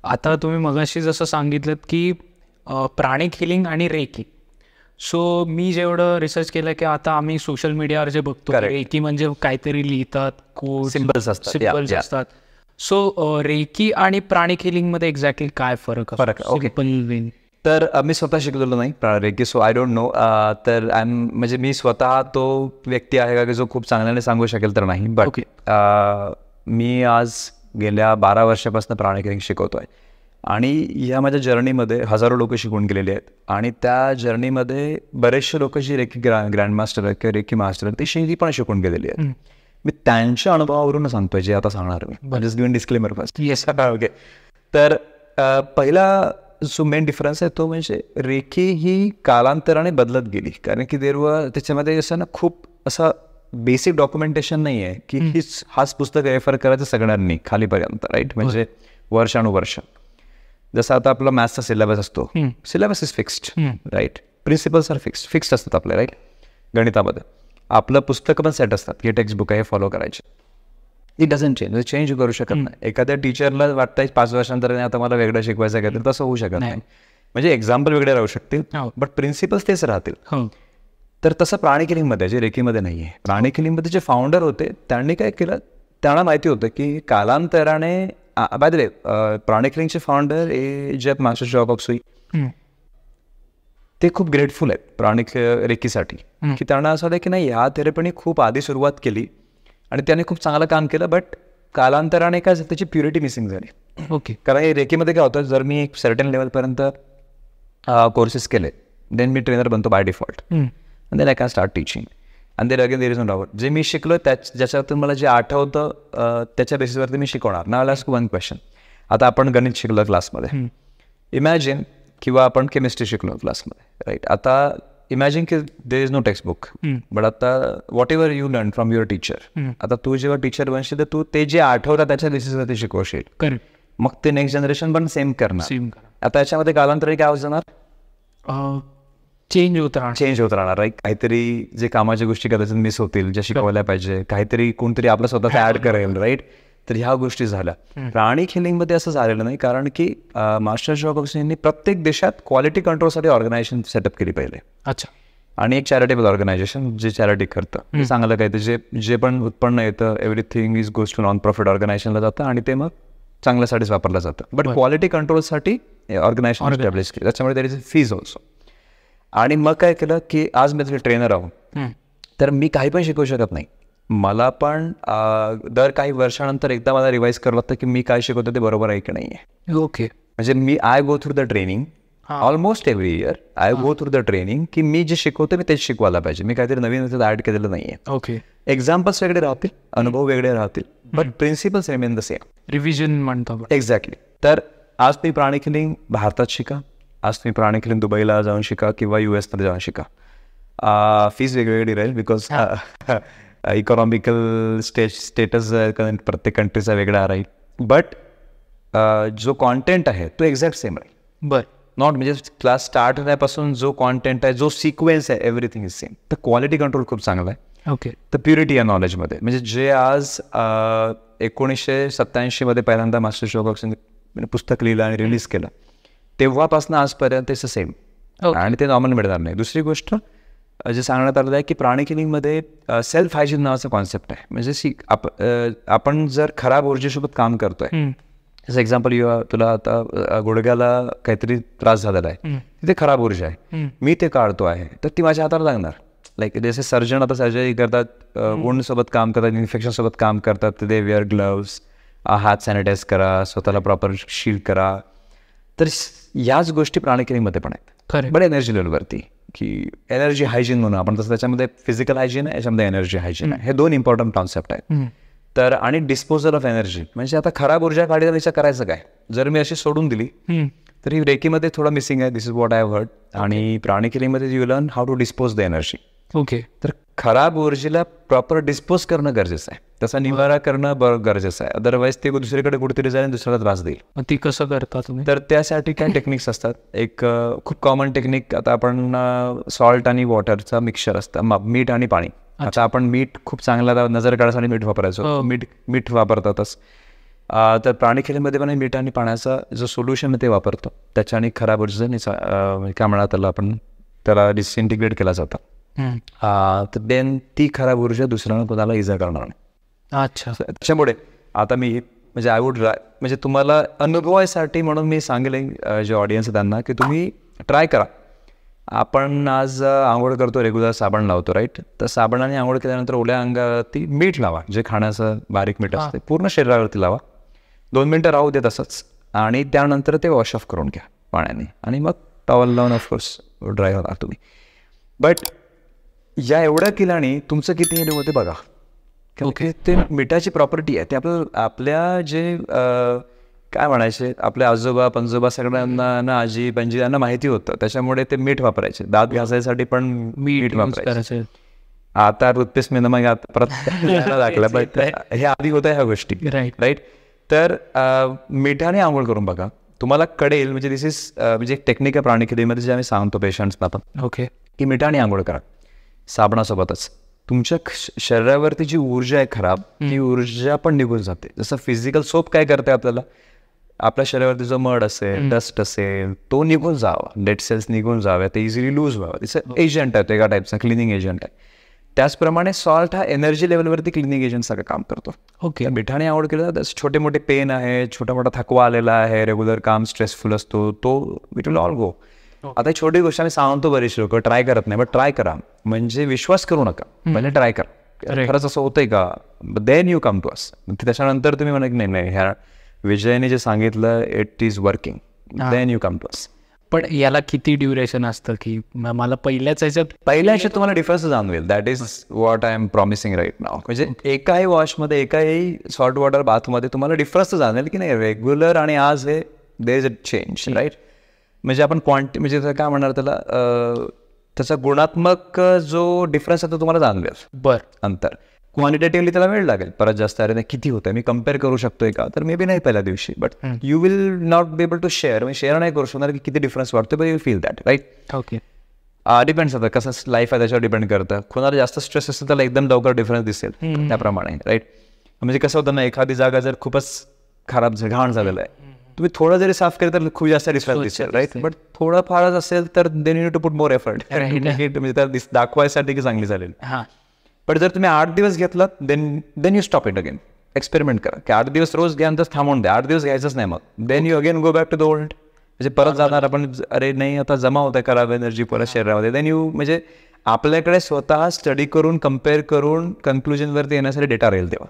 आता तुम्ही मगाशी जसं सांगितलं की प्राणिक हिलिंग आणि रेकी. सो मी जेवढं रिसर्च केलं की आता आम्ही सोशल मीडियावर जे बघतो रेकी म्हणजे काहीतरी लिहितात, कोड सिम्पल्स असतात. सो रेकी आणि प्राणिक हिलिंग मध्ये एक्झॅक्टली काय फरक ओके. तर मी स्वतः शिकलेलो नाही reiki, so I don't know. तर म्हणजे मी स्वतः तो व्यक्ती आहे का की जो खूप चांगल्याने सांगू शकेल तर नाही. बट मी आज गेल्या 12 वर्षापासून प्राणिक हिलिंग शिकवतोय आणि ह्या माझ्या जर्नीमध्ये हजारो लोक शिकून गेलेले आहेत. आणि त्या जर्नीमध्ये बरेचसे लोक जी रेकी ग्रँडमास्टर आहेत किंवा रेकी मास्टर आहेत ते शेती पण शिकून गेलेली आहेत. मी त्यांच्या अनुभवावरून सांगतोय जे आता सांगणार मी. Just given disclaimer first. Yes. Okay. तर पहिला जो मेन डिफरन्स आहे तो म्हणजे रेकी ही कालांतराने बदलत गेली. कारण की त्याच्यामध्ये असं ना खूप असं बेसिक डॉक्युमेंटेशन नाही आहे की हाच पुस्तक रेफर करायचं सगळ्यांनी खालीपर्यंत. राईट. म्हणजे वर्षानुवर्ष जसं आता आपला मॅथ्सचा सिलेबस असतो. Syllabus is fixed. Right. Principles are fixed असतात आपले. राईट. गणितामध्ये आपलं पुस्तक पण सेट असतात की टेक्स्टबुक आहे फॉलो करायचे. इट डझंट चेंज करू शकत नाही. एखाद्या टीचरला वाटतं 5 वर्षांतर आता मला वेगळं शिकवायचं आहे तर तसं होऊ शकत नाही. म्हणजे एक्झाम्पल वेगळे राहू शकतील बट प्रिन्सिपल्स तेच राहतील. तर तसं प्राणिक हिलिंगमध्ये जे रेकीमध्ये नाही आहे. प्राणिक हिलिंगमध्ये जे फाउंडर होते त्यांनी काय केलं, त्यांना माहिती होतं की कालांतराने बाय द वे प्राणिक हिलिंगचे फाउंडर जेफ मास्टर जॉकॉक्सुई ते खूप ग्रेटफुल आहेत प्राणिक रेकीसाठी की त्यांना असं वाटतं की नाही ह्या थेरपीने खूप आधी सुरुवात केली आणि त्याने खूप चांगलं काम केलं बट कालांतराने काय त्याची प्युरिटी मिसिंग झाली. ओके. कारण हे रेकीमध्ये काय होतं, जर मी एक सर्टन लेवलपर्यंत कोर्सेस केले देन मी ट्रेनर बनतो by default. Then I can start teaching आणि then again there is no doubt जे मी शिकलो ज्याच्यातून मला जे आठवतं त्याच्या बेसिसवरती मी शिकवणार. नाव आय आस्क वन क्वेश्चन. आता आपण गणित शिकलो क्लासमध्ये, इमॅजिन, किंवा आपण केमिस्ट्री शिकलो क्लासमध्ये. राईट. आता इमॅजिन की there is no textbook but आता whatever you learn from your teacher, आता तू जेव्हा टीचर बनशील तर तू ते जे आठवतं त्याच्या बेसिसवरती शिकवशील. मग ते नेक्स्ट जनरेशन पण सेम करणार. आता याच्यामध्ये कालांतराने काय होत जाणार, चेंज होत राहणार. राईट. काहीतरी जे कामाच्या गोष्टी कदाचित मिस होतील ज्या शिकवल्या पाहिजे, काहीतरी कोणतरी आपलं स्वतःचा ऍड करेल. राईट. तर ह्या गोष्टी झाल्या. प्राणिक हिलिंगमध्ये असं झालेलं नाही कारण की मास्टर जॉकॉक्सन यांनी प्रत्येक देशात क्वालिटी कंट्रोलसाठी ऑर्गनायझेशन सेटअप केली पहिले. अच्छा. आणि एक चॅरिटेबल ऑर्गनायझेशन जे चॅरिटी करतं चांगलं काय ते जे पण उत्पन्न येतं everything is goes to non profit ऑर्गनायझेशनला जातं आणि ते मग चांगल्यासाठीच वापरलं जातं. बट क्वालिटी कंट्रोलसाठी ऑर्गनायझेशन एस्टॅब्लिश केली, त्याच्यामुळे there is a fees also. आणि मग काय केलं की आज मी ट्रेनर आहो तर मी काही पण शिकवू शकत नाही. मला पण दर काही वर्षानंतर एकदा मला रिवाईज करावं लागतं की मी काय शिकवतो ते बरोबर आहे की नाही आहे. ओके. म्हणजे I go through the training almost every year. I go through the training की मी जे शिकवतो मी तेच शिकवायला पाहिजे. मी काहीतरी नवीन ऍड केलेलं नाही आहे. ओके. एक्झाम्पल्स वेगळे राहतील, अनुभव वेगळे राहतील but principles remain the same. Revision म्हणतो. एक्झॅक्टली. तर आज मी प्राणिक हिलिंग भारतात शिका, आज तुम्ही प्राणिक हिलिंग दुबईला जाऊन शिका किंवा US मध्ये जाऊन शिका. फीज वेगवेगळी राहील बिकॉज इकॉनॉमिकल स्टेटस प्रत्येक कंट्रीचा वेगळा राहील. बट जो कॉन्टेंट आहे तो एक्झॅक्ट सेम राहील. बरं. नॉट म्हणजे क्लास स्टार्ट होण्यापासून जो कॉन्टेंट आहे, जो सिक्वेन्स आहे, एव्हरीथिंग इज सेम. तर क्वालिटी कंट्रोल खूप चांगला आहे. ओके. तर प्युरिटी या नॉलेजमध्ये म्हणजे जे आज 1987 मध्ये पहिल्यांदा मास्टर जॉकॉक्सन पुस्तक लिहिलं आणि रिलीज केलं तेव्हापासून आजपर्यंत इट्स सेम आणि ते नॉर्मल मिळणार नाही. दुसरी गोष्ट जे सांगण्यात आलेलं आहे की प्राणिक हिलिंगमध्ये सेल्फ हायजीन नावाचा कॉन्सेप्ट आहे. म्हणजे आपण जर खराब ऊर्जेसोबत काम करतोय, जसं एक्झाम्पल तुला आता गुडघ्याला काहीतरी त्रास झालेला आहे, तिथे खराब ऊर्जा आहे, मी ते काढतो आहे तर ती माझ्या हाताला लागणार. लाईक जसे सर्जन आता सर्जरी करतात, वुंड सोबत काम करतात, इन्फेक्शन सोबत काम करतात, ते वेअर ग्लव्स, हात सॅनिटाईज करा, स्वतःला प्रॉपर शील्ड करा. तर याच गोष्टी प्राणिक हिलिंगमध्ये पण आहेत. बरं एनर्जी लेवलवरती की एनर्जी हायजीन म्हणून आपण तसं त्याच्यामध्ये फिजिकल हायजीन आहे, याच्यामध्ये एनर्जी हायजीन आहे. हे 2 इम्पॉर्टंट कॉन्सेप्ट आहेत. तर आणि डिस्पोजल ऑफ एनर्जी म्हणजे आता खराब ऊर्जा काढली विचार करायचं काय, जर मी अशी सोडून दिली तर ही रेकीमध्ये थोडं मिसिंग आहे. This is what I have heard. आणि प्राणिक हिलिंगमध्ये you learn how to dispose the energy. Okay. तर खराब ऊर्जेला प्रॉपर डिस्पोज करणं गरजेचं आहे, तसा निवारा करणं गरजेचं आहे. अदरवाईज ते दुसरीकडे कुठेतरी जाईल आणि दुसऱ्याला त्रास देईल. ती कसं करता तुम्ही? तर त्यासाठी काय टेक्निक्स असतात. एक खूप कॉमन टेक्निक, आता आपण सॉल्ट आणि वॉटरचा मिक्सचर असतं, मीठ आणि पाणी. आता आपण मीठ खूप चांगला नजर काढायसाठी मीठ वापरायचो, मीठ वापरतातच. तर प्राणी खिलीमध्ये पण मीठ आणि पाण्याचा जो सोल्युशन ते वापरतो, त्याच्याने खराब ऊर्जा काय म्हणा त्याला आपण, त्याला डिसइंटिग्रेट केला जातं. तर देन ती खराब ऊर्जा दुसऱ्यांना कोणाला इजा करणार नाही. अच्छा. त्याच्यामुळे आता मी म्हणजे आय वुड म्हणजे तुम्हाला अनुभवासाठी म्हणून मी सांगेन जे ऑडियन्स आहे त्यांना की तुम्ही ट्राय करा. आपण आज आंघोळ करतो, रेग्युलर साबण लावतो, राईट? तर साबणाने आंघोळ केल्यानंतर ओल्या अंगावरती मीठ लावा, जे खाण्याचं बारीक मीठ असते, पूर्ण शरीरावरती लावा. 2 मिनटं राहू दे तसंच, आणि त्यानंतर ते वॉश ऑफ करून घ्या पाण्याने, आणि मग टॉवल लावून ऑफकोर्स ड्राय होणार तुम्ही. बट या एवढ्या केल्याने तुमचं किती हेडिंग होते बघा. ओके, ते मिठाची प्रॉपर्टी आहे, ते आपल्या जे काय म्हणायचे, आपल्या आजोबा पंजोबा सगळ्यांना, आजी पणजी यांना माहिती होतं, त्याच्यामुळे ते मीठ वापरायचे. दात घासायसाठी पण मीठ वापरायचे. आता टूथपेस्ट मी मग परत दाखला, बट हे आधी होतं ह्या गोष्टी, राईट? तर मिठाने आंघोळ करून बघा, तुम्हाला कळेल. म्हणजे दिस इज म्हणजे एक टेक्निक आहे प्राणी खिलीमध्ये, जे आम्ही सांगतो पेशंट्सना पण, ओके, की मिठाने आंघोळ करा साबणासोबतच. तुमच्या शरीरावरती जी ऊर्जा आहे खराब, ती ऊर्जा पण निघून जाते. जसं फिजिकल सोप काय करते आपल्याला, आपल्या शरीरावरती जो मड असेल, डस्ट असेल, तो निघून जावा, डेड सेल्स निघून जाव्या, ते इझिली लूज व्हावं. तिचं एजंट आहे, एका टाईपचा क्लिनिंग एजंट आहे. त्याचप्रमाणे सॉल्ट हा एनर्जी लेवलवरती क्लिनिंग एजंट सगळं काम करतो. ओके, मिठाने आंघोळ केलं तर छोटे मोठे पेन आहे, छोटा मोठा थकवा आलेला आहे, रेग्युलर काम स्ट्रेसफुल असतो, तो इट विल ऑल गो. आता छोटी गोष्ट आम्ही सांगतो, बरेचसे लोक ट्राय करत नाही, बट ट्राय करा. म्हणजे विश्वास करू नका, पहिले ट्राय करा, खरंच असं होतंय का, then you come to us. त्याच्यानंतर तुम्ही म्हणा की नाही, ह्या विजयने जे सांगितलं it is working, then you come to us. पण याला किती ड्युरेशन असतं, की मला पहिल्या ह्याच्यात तुम्हाला डिफरन्स जाणवेल. That is what I am promising right now. म्हणजे एकाही वॉशमध्ये, एकाही सॉल्ट वॉटर बाथमध्ये तुम्हाला डिफरन्स जाणवेल की नाही, रेग्युलर आणि आज हे there is a change, right? म्हणजे आपण म्हणजे काय म्हणणार त्याला, त्याचा गुणात्मक जो डिफरन्स आहे तो तुम्हाला जाणवेल. बरं, अंतर. क्वांटिटेटिव्हली त्याला वेळ लागेल, परत जास्त. अरे नाही, किती होतं, मी कम्पेअर करू शकतोय का, तर मे बी नाही पहिल्या दिवशी, but you will not be able to share. म्हणजे शेअर नाही करू शकणार की किती डिफरन्स वाटतो, but you feel that, right? Okay, depends होतं कसं लाईफ आहे त्याच्यावर डिपेंड करतं. कोणाला जास्त स्ट्रेस असेल त्याला एकदम लवकर डिफरन्स दिसेल, त्याप्रमाणे, राईट? म्हणजे कसं होतं ना, एखादी जागा जर खूपच खराब घाण झालेलं आहे, तुम्ही थोडं जरी साफ केलं तर खूप जास्त डिफरन्स दिसेल, राईट? बट थोडं फारच असेल तर then you need to put more effort, म्हणजे त्याला दाखवायसाठी की चांगली झालेली. पण जर तुम्ही 8 दिवस घेतलात, then you stop it again. Experiment करा की 8 दिवस रोज घ्या, नंतर थांबवून द्या. 8 दिवस घ्यायचंच नाही, मग then you again go back to the old. म्हणजे परत जाणार आपण, अरे नाही आता जमा होतं खराब एनर्जी परत शरीरामध्ये. देन यू म्हणजे आपल्याकडे स्वतः स्टडी करून, कम्पेअर करून कन्क्लुजनवरती येण्यासाठी डेटा राहील तेव्हा.